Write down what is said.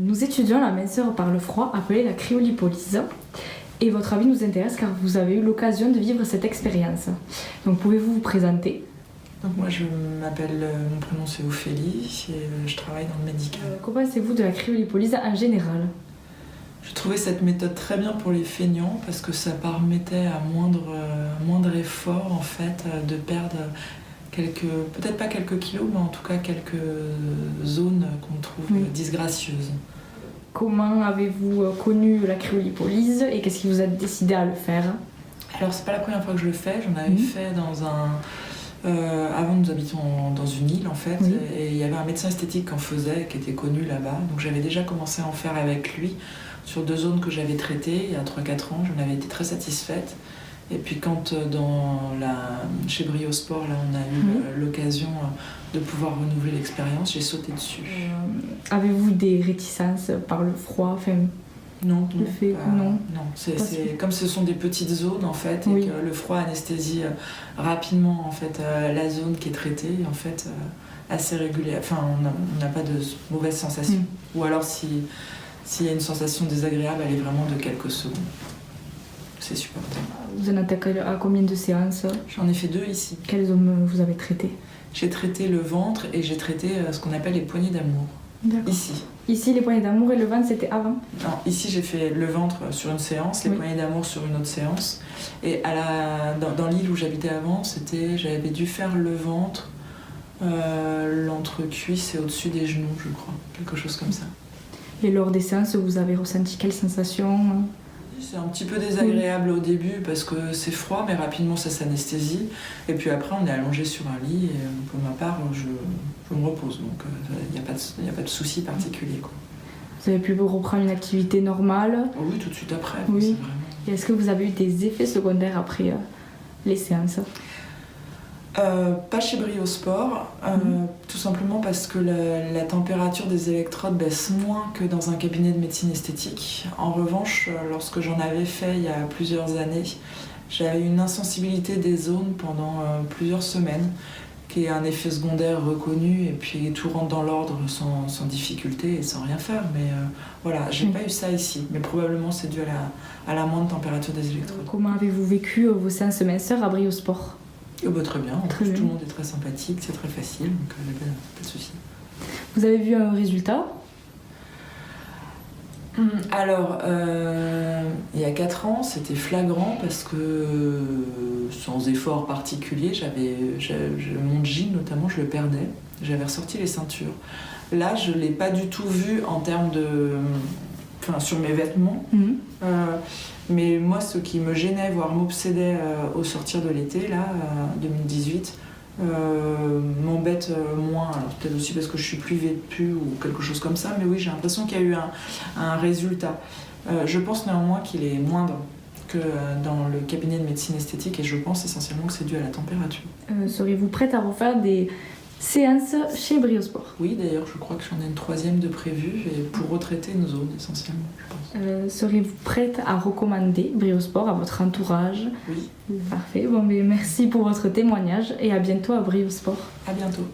Nous étudions la minceur par le froid, appelée la cryolipolyse. Et votre avis nous intéresse car vous avez eu l'occasion de vivre cette expérience. Donc pouvez-vous vous présenter? Donc moi je m'appelle, mon prénom c'est Ophélie et je travaille dans le médical. Qu'en pensez-vous de la cryolipolyse en général? Je trouvais cette méthode très bien pour les feignants parce que ça permettait à moindre effort en fait de perdre peut-être pas quelques kilos, mais en tout cas quelques zones qu'on trouve disgracieuses. Comment avez-vous connu la cryolipolyse et qu'est-ce qui vous a décidé à le faire? Alors c'est pas la première fois que je le fais, j'en avais fait dans un... avant nous habitions dans une île en fait, et il y avait un médecin esthétique qui en faisait, qui était connu là-bas, donc j'avais déjà commencé à en faire avec lui sur 2 zones que j'avais traitées il y a 3-4 ans, j'en avais été très satisfaite. Et puis quand chez Briosport, là, on a eu l'occasion de pouvoir renouveler l'expérience, j'ai sauté dessus. Avez-vous des réticences par le froid? Non, non. C'est comme ce sont des petites zones en fait, et que le froid anesthésie rapidement en fait la zone qui est traitée, en fait assez régulière. Enfin, on n'a pas de mauvaise sensation. Ou alors s'il y a une sensation désagréable, elle est vraiment de quelques secondes. C'est supportable. Vous en êtes à combien de séances? J'en ai fait 2 ici. Quelles zones vous avez traitées? J'ai traité le ventre et j'ai traité ce qu'on appelle les poignées d'amour. Ici. Ici, les poignées d'amour et le ventre, c'était avant? Non, ici j'ai fait le ventre sur une séance, les poignées d'amour sur une autre séance. Et dans l'île où j'habitais avant, j'avais dû faire le ventre, l'entrecuisse et au-dessus des genoux, je crois. Quelque chose comme ça. Et lors des séances, vous avez ressenti quelle sensation? C'est un petit peu désagréable au début parce que c'est froid, mais rapidement ça s'anesthésie. Et puis après, on est allongé sur un lit et pour ma part, je me repose. Donc il n'y a pas de souci particulier, quoi. Vous avez pu reprendre une activité normale? Oui, tout de suite après. Oui. C'est vraiment... Et est-ce que vous avez eu des effets secondaires après les séances? Pas chez Briosport, tout simplement parce que la température des électrodes baisse moins que dans un cabinet de médecine esthétique. En revanche, lorsque j'en avais fait il y a plusieurs années, j'avais une insensibilité des zones pendant plusieurs semaines, qui est un effet secondaire reconnu, et puis tout rentre dans l'ordre sans difficulté et sans rien faire. Mais voilà, j'ai pas eu ça ici, mais probablement c'est dû à la moindre température des électrodes. Comment avez-vous vécu vos séances minceurs à Briosport? Très bien, en plus tout le monde est très sympathique, c'est très facile, donc il n'y a pas de souci. Vous avez vu un résultat? Alors, il y a 4 ans, c'était flagrant parce que, sans effort particulier, mon jean notamment, je le perdais, j'avais ressorti les ceintures. Là, je ne l'ai pas du tout vu en termes sur mes vêtements. Mais moi, ce qui me gênait, voire m'obsédait au sortir de l'été, là, 2018, m'embête moins. Alors peut-être aussi parce que je suis plus vêtue ou quelque chose comme ça, mais oui, j'ai l'impression qu'il y a eu un résultat. Je pense néanmoins qu'il est moindre que dans le cabinet de médecine esthétique et je pense essentiellement que c'est dû à la température. Seriez-vous prête à refaire des séances chez Briosport? Oui, d'ailleurs, je crois que j'en ai une 3e de prévue et pour retraiter une zone essentiellement, je pense. Serez-vous prête à recommander Briosport à votre entourage? Oui. Parfait. Bon, mais merci pour votre témoignage et à bientôt à Briosport. À bientôt.